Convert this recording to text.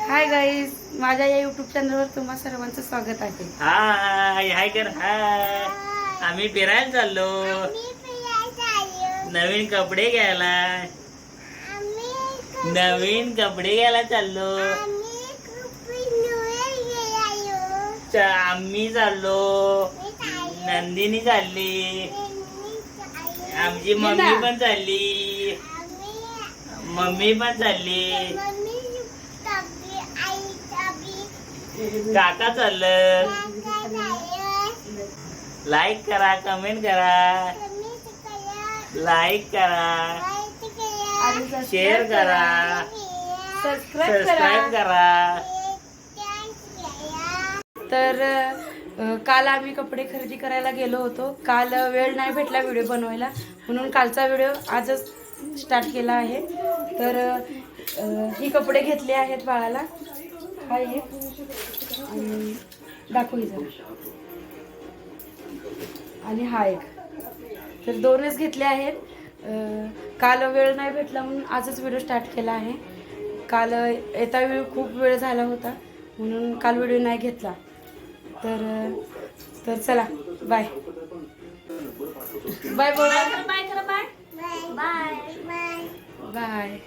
Hi guys, माझ्या या YouTube चॅनलवर तुम्हा सर्वांचं स्वागत आहे. हाय हाय कर हाय. आम्ही फिरायला चाललो. नवीन कपडे घ्यायला. नवीन कपडे घ्यायला चाललो. आम्ही चाललो. नंदिनी चालली. आमची मम्मी पण चालली. मम्मी पण चालली. काका चाललं. लाईक करा, कमेंट करा, लाईक करा, शेअर करा, सबस्क्राईब करा. तर काल आम्ही कपडे खरेदी करायला गेलो होतो. काल वेळ नाही भेटला व्हिडिओ बनवायला, म्हणून कालचा व्हिडिओ आजच स्टार्ट केला आहे. तर ही कपडे घेतले आहेत बाळाला. हा एक आणि दाखवू जरा, आणि हा एक. तर दोनच घेतले आहेत. काल वेळ नाही भेटला म्हणून आजच व्हिडिओ स्टार्ट केला आहे. काल येता वेळ खूप वेळ झाला होता म्हणून काल व्हिडिओ नाही घेतला. तर चला, बाय बाय बोला. Bye bye.